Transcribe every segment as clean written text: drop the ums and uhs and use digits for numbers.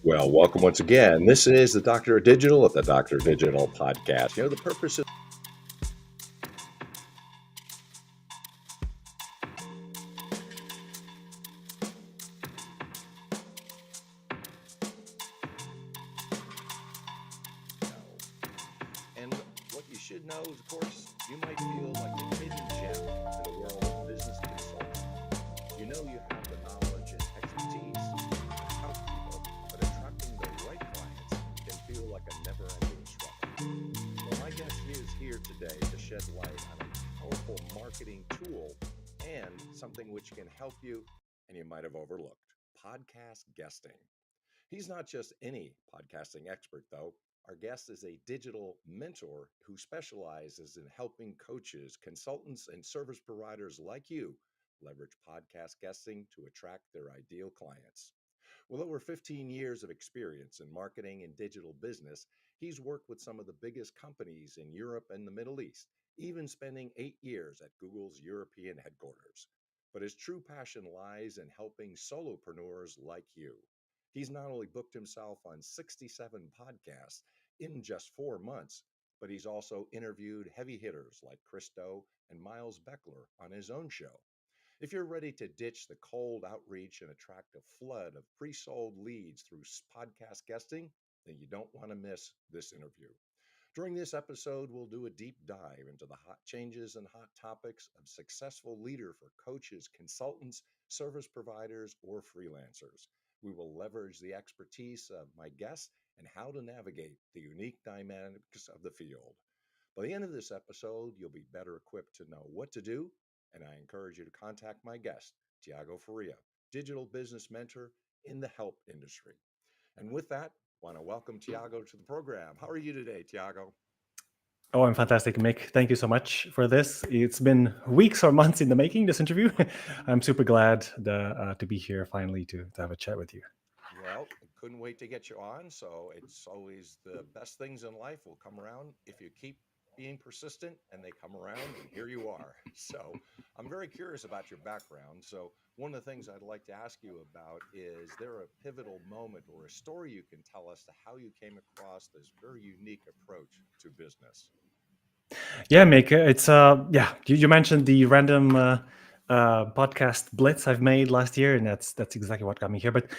Well, welcome once again. This is the Doctor of Digital at the Doctor of Digital podcast. The purpose of and what you should know is, of course, you might feel like a hidden gem in the world of business consulting. You know you have the knowledge and expertise to help people, but attracting the right clients can feel like a never-ending struggle. Well, my guest is here today to shed light on a powerful marketing tool and something which can help you, and you might have overlooked, podcast guesting. He's not just any podcasting expert, though. Our guest is a digital mentor who specializes in helping coaches, consultants, and service providers like you leverage podcast guesting to attract their ideal clients. With over 15 years of experience in marketing and digital business, he's worked with some of the biggest companies in Europe and the Middle East, even spending 8 years at Google's European headquarters. But his true passion lies in helping solopreneurs like you. He's not only booked himself on 67 podcasts in just 4 months, but he's also interviewed heavy hitters like Christo and Miles Beckler on his own show. If you're ready to ditch the cold outreach and attract a flood of pre sold leads through podcast guesting, then you don't want to miss this interview. During this episode, we'll do a deep dive into the hot changes and hot topics of successful leader for coaches, consultants, service providers, or freelancers. We will leverage the expertise of my guests and how to navigate the unique dynamics of the field. By the end of this episode, you'll be better equipped to know what to do, and I encourage you to contact my guest, Tiago Faria, digital business mentor in the help industry. And with that, I want to welcome Tiago to the program. How are you today, Tiago? Oh, I'm fantastic, Mick. Thank you so much for this. It's been weeks or months in the making, this interview. I'm super glad to be here finally to have a chat with you. Well, I couldn't wait to get you on. So it's always the best things in life will come around if you keep being persistent and they come around, and here you are. So I'm very curious about your background. So one of the things I'd like to ask you about is there a pivotal moment or a story you can tell us to how you came across this very unique approach to business? Yeah, Mick, you mentioned the random podcast blitz I've made last year, and that's exactly what got me here. But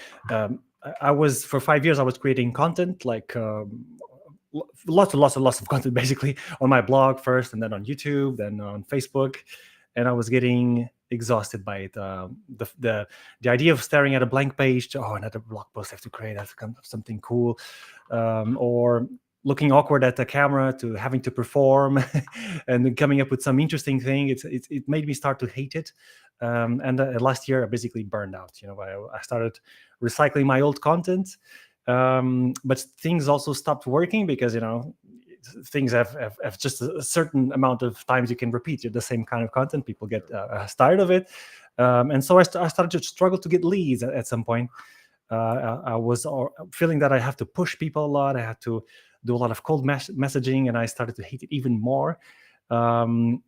I was for 5 years I was creating content like lots of content basically on my blog first, and then on YouTube, then on Facebook, and I was getting exhausted by it. The idea of staring at a blank page to, oh, another blog post I have to create, I have to come up with something cool, or looking awkward at the camera to having to perform and then coming up with some interesting thing. It made me start to hate it. And last year I basically burned out. I started recycling my old content, but things also stopped working because things have just a certain amount of times you can repeat the same kind of content. People get tired of it, and so I started to struggle to get leads at some point. I was feeling that I have to push people a lot. I had to do a lot of cold messaging, and I started to hate it even more. And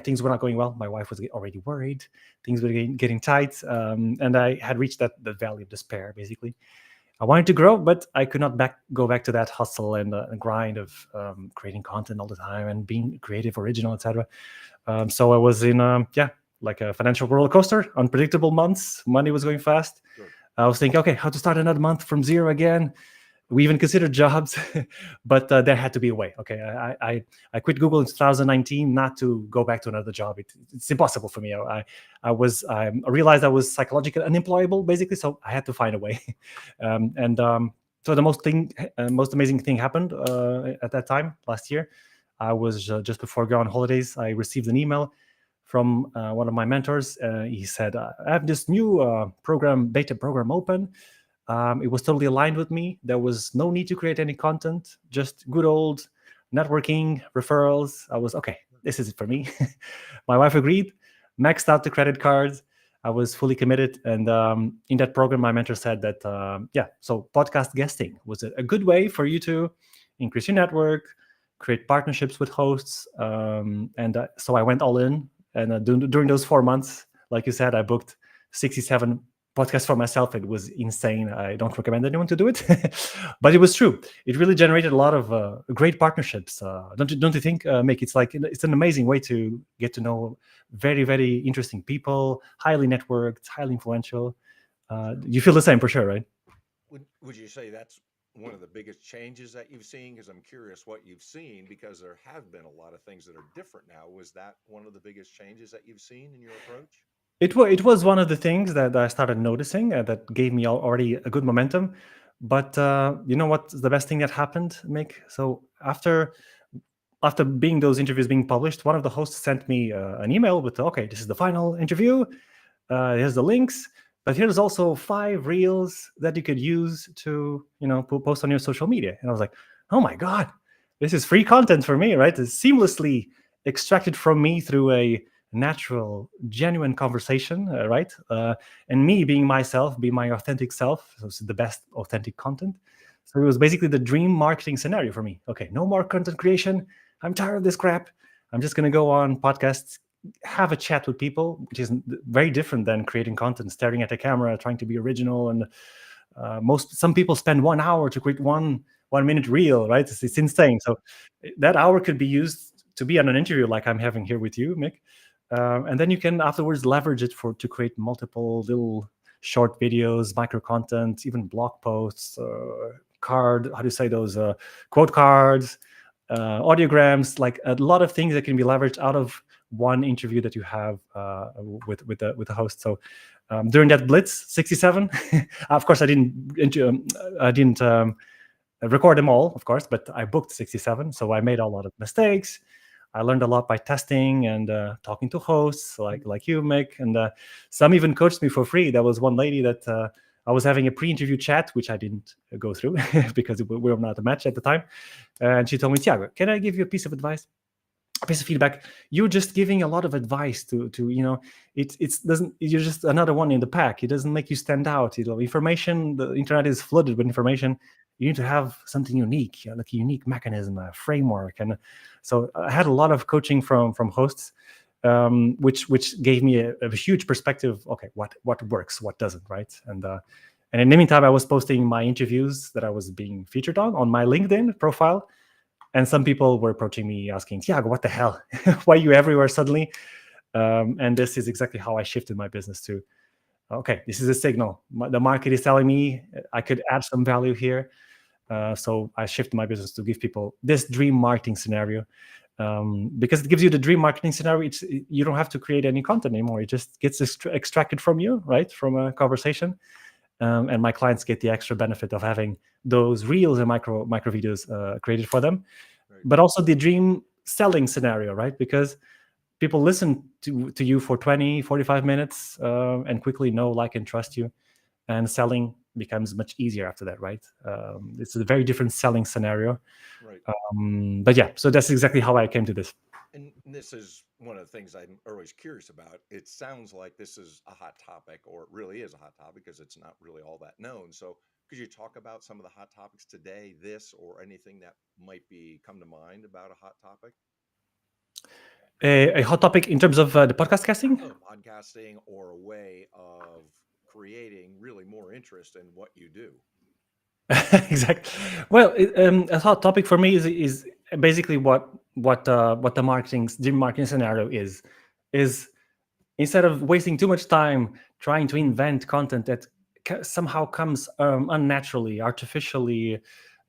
things were not going well. My wife was already worried. Things were getting tight, and I had reached that valley of despair, basically. I wanted to grow, but I could not go back to that hustle and grind of creating content all the time and being creative, original, etc. So I was in, like a financial roller coaster, unpredictable months. Money was going fast. Sure. I was thinking, okay, how to start another month from zero again. We even considered jobs, but there had to be a way. Okay, I quit Google in 2019 not to go back to another job. It's impossible for me. I realized I was psychologically unemployable, basically, so I had to find a way. So the most amazing thing happened at that time last year. I was just before going on holidays. I received an email from one of my mentors. He said, "I have this new beta program open." It was totally aligned with me. There was no need to create any content, just good old networking, referrals. I was, okay, this is it for me. My wife agreed, maxed out the credit cards. I was fully committed. And in that program, my mentor said that, so podcast guesting was a good way for you to increase your network, create partnerships with hosts. So I went all in. And during those 4 months, like you said, I booked 67 podcast for myself. It was insane. I don't recommend anyone to do it, but it was true. It really generated a lot of great partnerships. Don't you think, Mick? It's like it's an amazing way to get to know very very interesting people, highly networked, highly influential. You feel the same for sure, right? Would you say that's one of the biggest changes that you've seen? Because I'm curious what you've seen, because there have been a lot of things that are different now. Was that one of the biggest changes that you've seen in your approach? It was one of the things that I started noticing that gave me already a good momentum. But you know what's the best thing that happened, Mick? So after being those interviews being published, one of the hosts sent me an email with, okay, this is the final interview. Here's the links, but here's also 5 reels that you could use to, post on your social media. And I was like, oh my god, this is free content for me, right? It's seamlessly extracted from me through a natural, genuine conversation, right? And me being myself, being my authentic self, so it's the best authentic content. So it was basically the dream marketing scenario for me. Okay, no more content creation. I'm tired of this crap. I'm just going to go on podcasts, have a chat with people, which is very different than creating content, staring at a camera, trying to be original. And some people spend 1 hour to create one minute reel, right? It's insane. So that hour could be used to be on an interview like I'm having here with you, Mick. And then you can afterwards leverage it to create multiple little short videos, micro content, even blog posts, how do you say those, quote cards, audiograms, like a lot of things that can be leveraged out of one interview that you have with the host. So during that blitz 67, of course I didn't record them all, of course, but I booked 67, so I made a lot of mistakes. I learned a lot by testing and talking to hosts like you, Mick, and some even coached me for free. There was one lady that I was having a pre-interview chat, which I didn't go through because we were not a match at the time. And she told me, Tiago, can I give you a piece of advice? A piece of feedback? You're just giving a lot of advice to it's doesn't, you're just another one in the pack. It doesn't make you stand out. Information, the internet is flooded with information. You need to have something unique, like a unique mechanism, a framework. And so I had a lot of coaching from hosts, which gave me a huge perspective. Okay, what works, what doesn't, right? And in the meantime, I was posting my interviews that I was being featured on my LinkedIn profile. And some people were approaching me asking, Tiago, what the hell? Why are you everywhere suddenly? And this is exactly how I shifted my business to, okay, this is a signal. The market is telling me I could add some value here. So I shifted my business to give people this dream marketing scenario. Because it gives you the dream marketing scenario. You don't have to create any content anymore. It just gets extracted from you, right? From a conversation. And my clients get the extra benefit of having those reels and micro videos created for them. Right. But also the dream selling scenario, right? Because people listen to you for 20, 45 minutes and quickly know, like, and trust you. And selling becomes much easier after that, right? It's a very different selling scenario. Right. But yeah, so that's exactly how I came to this. And this is one of the things I'm always curious about. It sounds like this is a hot topic, or it really is a hot topic because it's not really all that known. So could you talk about some of the hot topics today, this or anything that might come to mind about a hot topic? A hot topic in terms of the podcast casting? Podcasting, or a way of creating really more interest in what you do. Exactly. Well, a hot topic for me is basically what the dream marketing scenario is instead of wasting too much time trying to invent content that somehow comes unnaturally, artificially.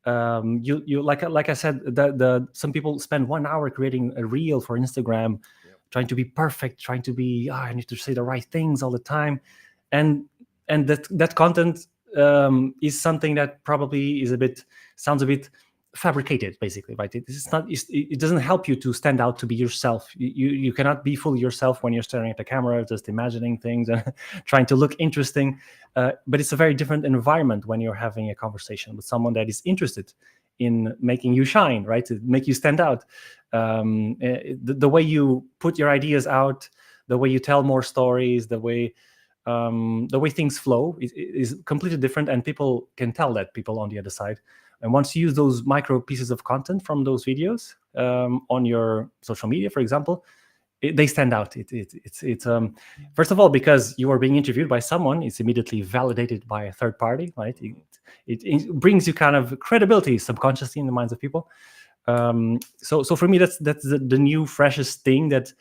You like I said, some people spend 1 hour creating a reel for Instagram, trying to be perfect, trying to be I need to say the right things all the time, and that content is something that probably sounds a bit fabricated, basically, right? It doesn't help you to stand out, to be yourself. You cannot be fully yourself when you're staring at the camera, just imagining things and trying to look interesting. But it's a very different environment when you're having a conversation with someone that is interested in making you shine, right? To make you stand out. The way you put your ideas out, the way you tell more stories, the way things flow is completely different, and people can tell that, people on the other side. And once you use those micro pieces of content from those videos on your social media, for example, they stand out. It's first of all, because you are being interviewed by someone, it's immediately validated by a third party, right? It brings you kind of credibility subconsciously in the minds of people. So for me, that's the new freshest thing that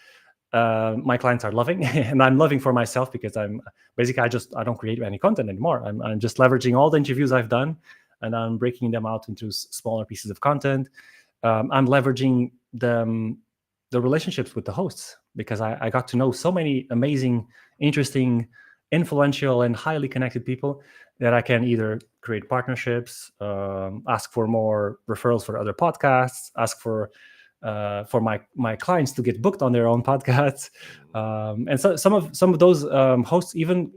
my clients are loving, and I'm loving for myself, because I'm basically I don't create any content anymore. I'm just leveraging all the interviews I've done, and I'm breaking them out into smaller pieces of content. I'm leveraging the relationships with the hosts, because I got to know so many amazing, interesting, influential, and highly connected people that I can either create partnerships, ask for more referrals for other podcasts, ask for my clients to get booked on their own podcasts, and so some of those hosts even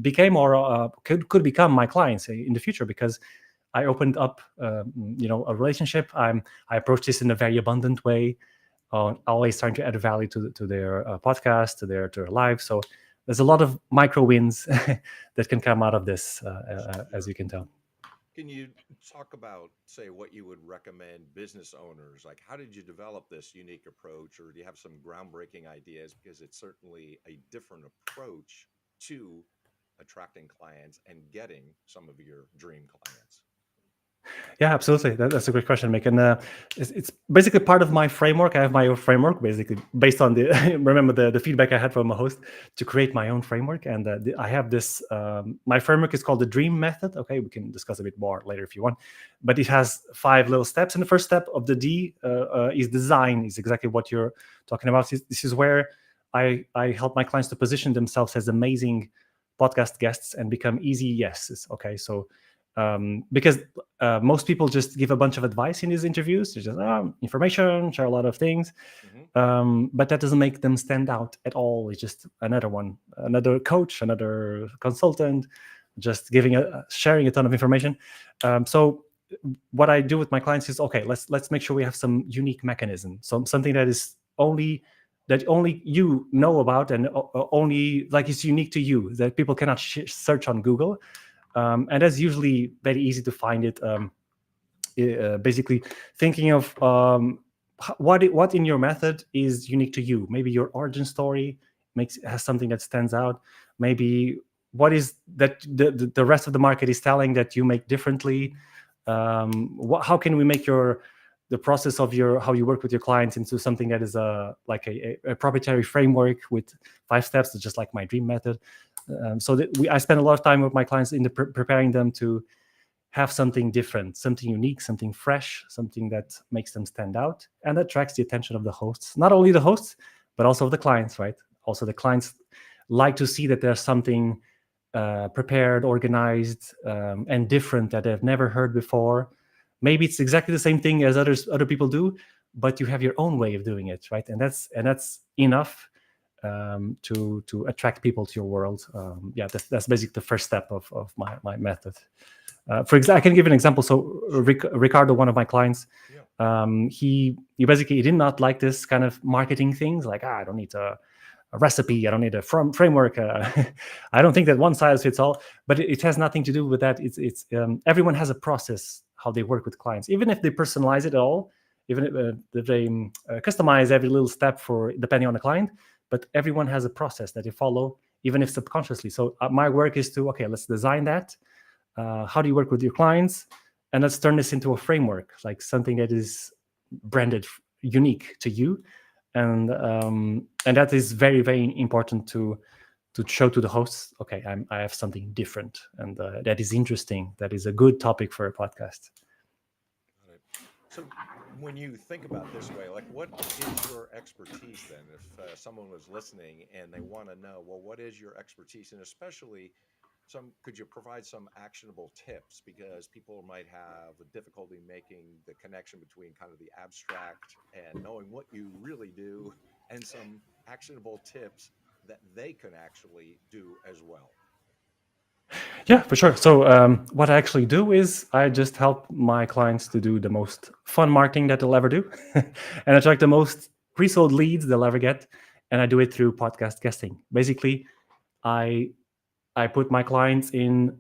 became or could become my clients in the future, because I opened up a relationship. I approach this in a very abundant way, always trying to add value to their podcast, to their lives. So there's a lot of micro wins that can come out of this, as you can tell. Can you talk about, say, what you would recommend business owners? Like, how did you develop this unique approach, or do you have some groundbreaking ideas? Because it's certainly a different approach to attracting clients and getting some of your dream clients. Yeah, absolutely. That's a great question, Mick. And it's basically part of my framework. I have my own framework, basically based on the remember the feedback I had from a host to create my own framework. And I have this. My framework is called the Dream Method. Okay, we can discuss a bit more later if you want. But it has 5 little steps. And the first step of the D is design. Is exactly what you're talking about. This is where I help my clients to position themselves as amazing podcast guests and become easy yeses. Okay, so. Because most people just give a bunch of advice in these interviews. They just information, share a lot of things, but that doesn't make them stand out at all. It's just another coach, another consultant, just sharing a ton of information. So what I do with my clients is, okay, let's make sure we have some unique mechanism, something that only you know about, and only like it's unique to you, that people cannot search on Google. And that's usually very easy to find it. Basically, thinking of what in your method is unique to you. Maybe your origin story has something that stands out. Maybe what is that the rest of the market is telling that you make differently. How can we make the process of how you work with your clients into something that is like a proprietary framework with 5 steps, just like my Dream Method. So I spend a lot of time with my clients in preparing them to have something different, something unique, something fresh, something that makes them stand out, and that attracts the attention of the hosts. Not only the hosts, but also of the clients, right? Also, the clients like to see that there's something prepared, organized, and different that they've never heard before. Maybe it's exactly the same thing as other people do, but you have your own way of doing it, right? And that's enough to attract people to your world. That's basically the first step of my method. For example, I can give an example. So Ricardo, one of my clients, he basically did not like this kind of marketing things. Like, I don't need a recipe, I don't need a framework. I don't think that one size fits all. But it has nothing to do with that. It's everyone has a process how they work with clients, even if they personalize it all, even if they customize every little step for depending on the client. But everyone has a process that they follow, even if subconsciously. So my work is to, okay, let's design that. How do you work with your clients? And let's turn this into a framework, like something that is branded unique to you. And that is very, very important to show to the hosts, okay, I have something different, and that is interesting. That is a good topic for a podcast. So when you think about this way, like, what is your expertise then? If someone was listening and they want to know, well, what is your expertise? And especially could you provide some actionable tips? Because people might have a difficulty making the connection between kind of the abstract and knowing what you really do, and some actionable tips that they can actually do as well. Yeah, for sure. So what I actually do is I just help my clients to do the most fun marketing that they'll ever do, and attract the most pre-sold leads they'll ever get. And I do it through podcast guesting. Basically, I put my clients in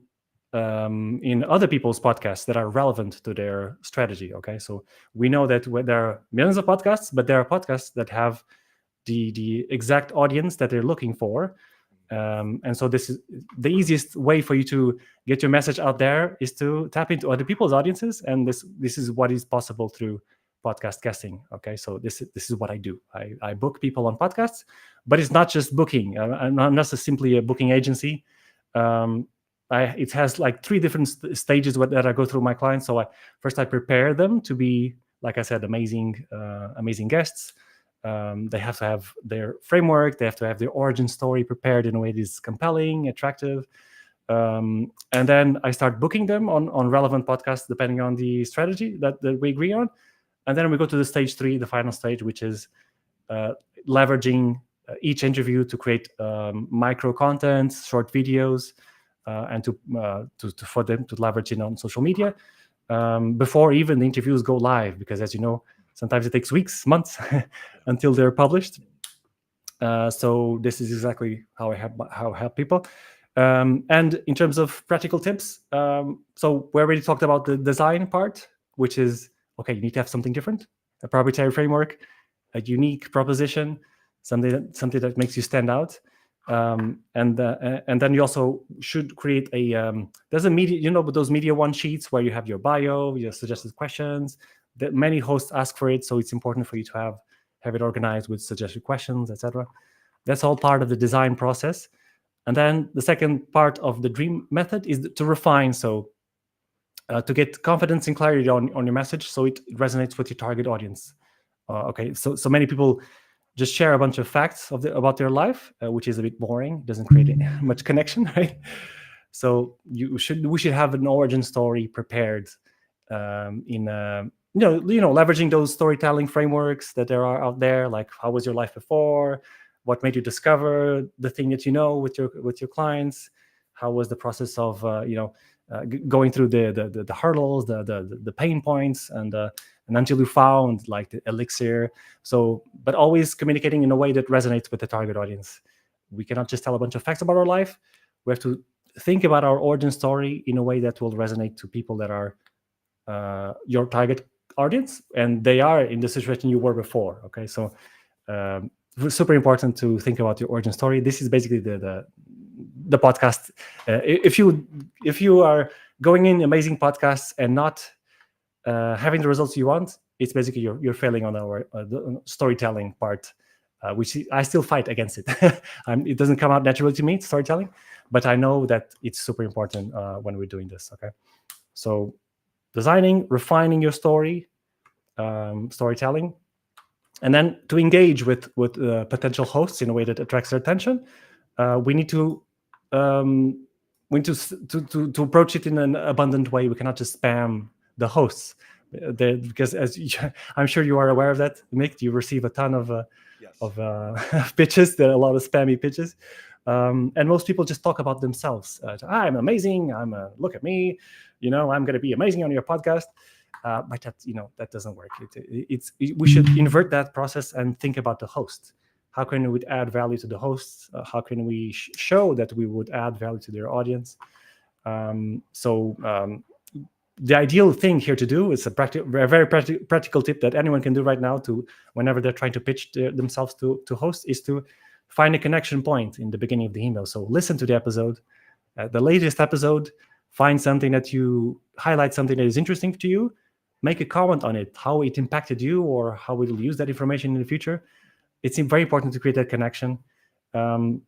other people's podcasts that are relevant to their strategy. Okay, so we know that there are millions of podcasts, but there are podcasts that have the exact audience that they're looking for. And so this is the easiest way for you to get your message out there, is to tap into other people's audiences, and this is what is possible through podcast guesting. Okay, so this is what I do. I book people on podcasts, but it's not just booking. I'm not just simply a booking agency. It has like 3 different stages that I go through my clients. So first I prepare them to be, like I said, amazing guests. They have to have their framework. They have to have their origin story prepared in a way that is compelling, attractive. And then I start booking them on relevant podcasts, depending on the strategy that we agree on. And then we go to the stage 3, the final stage, which is leveraging each interview to create micro content, short videos, and for them to leverage it on social media before even the interviews go live, because as you know, sometimes it takes weeks, months until they're published. So this is exactly how I help people. And in terms of practical tips, so we already talked about the design part, which is, okay, you need to have something different, a proprietary framework, a unique proposition, something that makes you stand out. And then you also should create there's a media, but those media one sheets where you have your bio, your suggested questions. That many hosts ask for it, so it's important for you to have it organized with suggested questions, etc. That's all part of the design process. And then the second part of the dream method is to refine. So to get confidence and clarity on your message, so it resonates with your target audience. Okay, so many people just share a bunch of facts about their life, which is a bit boring, doesn't create much connection, right? So we should have an origin story prepared leveraging those storytelling frameworks that there are out there, like how was your life before, what made you discover the thing that you know with your clients, how was the process of going through the hurdles, the pain points, and until you found like the elixir. So, but always communicating in a way that resonates with the target audience. We cannot just tell a bunch of facts about our life. We have to think about our origin story in a way that will resonate to people that are your target audience, and they are in the situation you were before. Okay, so super important to think about your origin story. This is basically the podcast. If you are going in amazing podcasts and not having the results you want, it's basically you're failing on our the storytelling part, which I still fight against it. It doesn't come out naturally to me, storytelling, but I know that it's super important when we're doing this. Okay, so designing, refining your storytelling, and then to engage with potential hosts in a way that attracts their attention. We need to approach it in an abundant way. We cannot just spam the hosts, because I'm sure you are aware of that, Mick. You receive a ton of pitches. There are a lot of spammy pitches, and most people just talk about themselves. I'm amazing. Look at me. I'm going to be amazing on your podcast. But that doesn't work. We should invert that process and think about the host. How can we add value to the hosts? How can we show that we would add value to their audience? The ideal thing here to do is a very practical tip that anyone can do right now to whenever they're trying to pitch themselves to hosts, is to find a connection point in the beginning of the email. So listen to the episode, the latest episode, find something that you highlight, something that is interesting to you, make a comment on it, how it impacted you, or how we will use that information in the future. It's very important to create that connection. And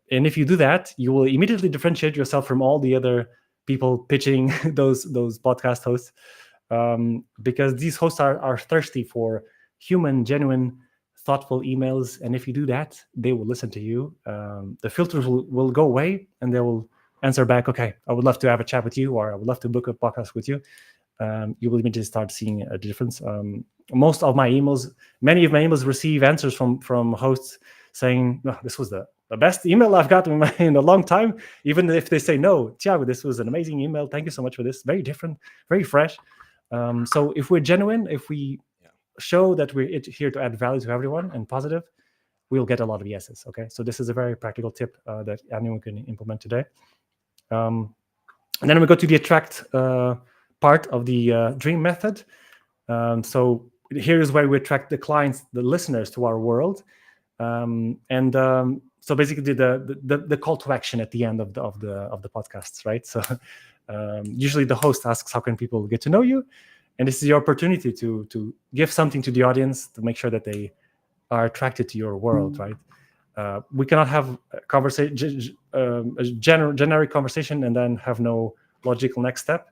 if you do that, you will immediately differentiate yourself from all the other people pitching those podcast hosts, because these hosts are thirsty for human, genuine, thoughtful emails. And if you do that, they will listen to you. The filters will go away, and they will answer back, okay, I would love to have a chat with you, or I would love to book a podcast with you. You will immediately start seeing a difference. Many of my emails receive answers from hosts saying, "No, this was the best email I've got in a long time." Even if they say, "No, Tiago, this was an amazing email. Thank you so much for this. Very different, very fresh." So if we're genuine, if we show that we're here to add value to everyone and positive, we'll get a lot of yeses. Okay, so this is a very practical tip that anyone can implement today. And then we go to the attract part of the dream method. So here is where we attract the clients, the listeners to our world. And so basically the call to action at the end of the podcasts, right? So usually the host asks, how can people get to know you? And this is your opportunity to give something to the audience to make sure that they are attracted to your world, right? We cannot have a generic conversation and then have no logical next step.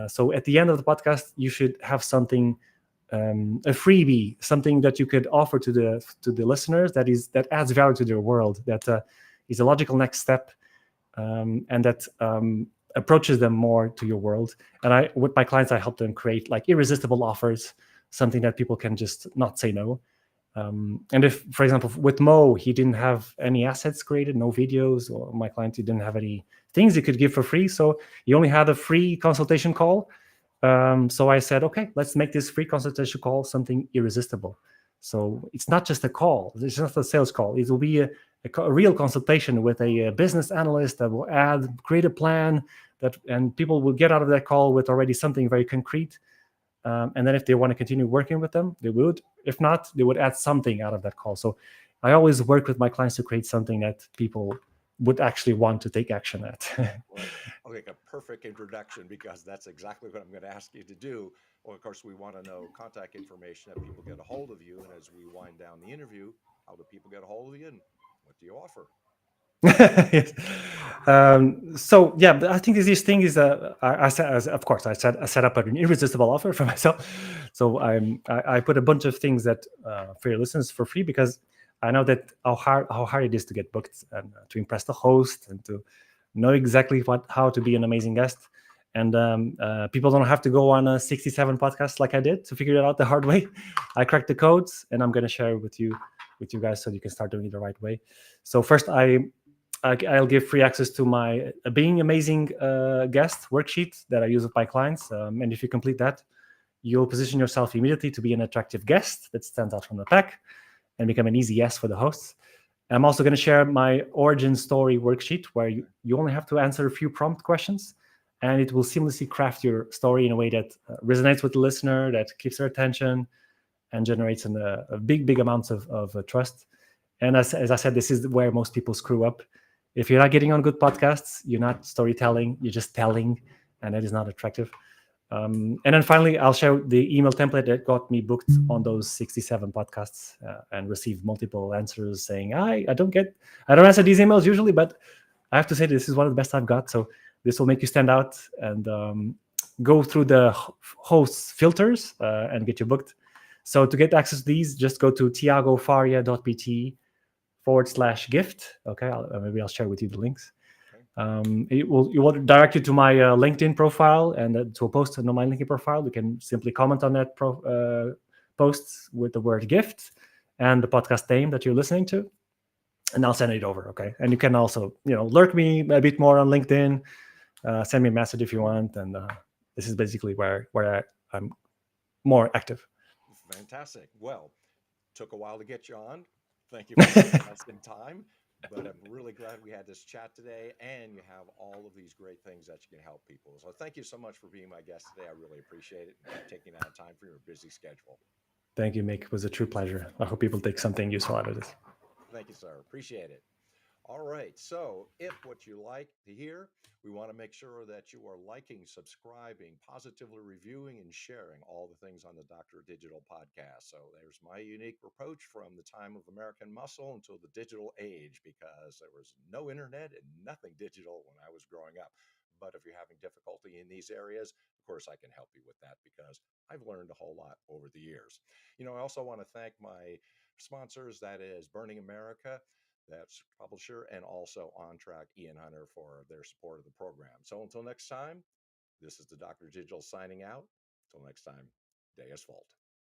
So at the end of the podcast, you should have something, a freebie, something that you could offer to the listeners that adds value to their world, that is a logical next step, and that approaches them more to your world. And with my clients, I help them create like irresistible offers, something that people can just not say no. And if, for example, with Mo, he didn't have any assets created, no videos, or my client, he didn't have any things he could give for free. So he only had a free consultation call. So I said, okay, let's make this free consultation call something irresistible. So it's not just a call, it's not a sales call. It will be a real consultation with a business analyst that will create a plan and people will get out of that call with already something very concrete. And then if they want to continue working with them, they would. If not, they would add something out of that call. So I always work with my clients to create something that people would actually want to take action at. Right. Okay, a perfect introduction because that's exactly what I'm going to ask you to do. Well, of course, we want to know contact information that people get a hold of you. And as we wind down the interview, how do people get a hold of you and what do you offer? Yes. So yeah, I think this thing is I said, of course I set up an irresistible offer for myself. So I put a bunch of things that for your listeners for free, because I know that how hard it is to get booked and to impress the host and to know exactly how to be an amazing guest. And people don't have to go on a 67 podcast like I did to figure it out the hard way. I cracked the codes, and I'm going to share with you guys so you can start doing it the right way. So first, I'll give free access to my Being Amazing Guest worksheet that I use with my clients. And if you complete that, you'll position yourself immediately to be an attractive guest that stands out from the pack and become an easy yes for the hosts. I'm also going to share my origin story worksheet where you only have to answer a few prompt questions, and it will seamlessly craft your story in a way that resonates with the listener, that keeps their attention, and generates a big amounts of trust. And as I said, this is where most people screw up. If you're not getting on good podcasts, you're not storytelling, you're just telling, and that is not attractive. And then finally, I'll share the email template that got me booked on those 67 podcasts and received multiple answers saying, I don't answer these emails usually, but I have to say this is one of the best I've got. So this will make you stand out and go through the host's filters and get you booked. So to get access to these, just go to tiagofaria.pt/gift. Okay, maybe I'll share with you the links. Okay. It will direct you to my LinkedIn profile and to a post on my LinkedIn profile. You can simply comment on that post with the word gift and the podcast name that you're listening to, and I'll send it over. Okay, and you can also lurk me a bit more on LinkedIn, send me a message if you want, and this is basically where I'm more active. Fantastic. Well, took a while to get you on. Thank you for giving us some time, but I'm really glad we had this chat today and you have all of these great things that you can help people. So thank you so much for being my guest today. I really appreciate it and taking out time for your busy schedule. Thank you, Mick. It was a true pleasure. I hope people take something useful out of this. Thank you, sir. Appreciate it. All right. So, if what you like to hear, we want to make sure that you are liking, subscribing, positively reviewing, and sharing all the things on the Dr. Digital podcast. So, there's my unique approach from the time of American Muscle until the digital age, because there was no internet and nothing digital when I was growing up. But if you're having difficulty in these areas, of course, I can help you with that because I've learned a whole lot over the years. I also want to thank my sponsors, that is Burning America, that's publisher, and also On Track Ian Hunter for their support of the program. So until next time, this is the Dr. Digital signing out. Until next time, day is fault.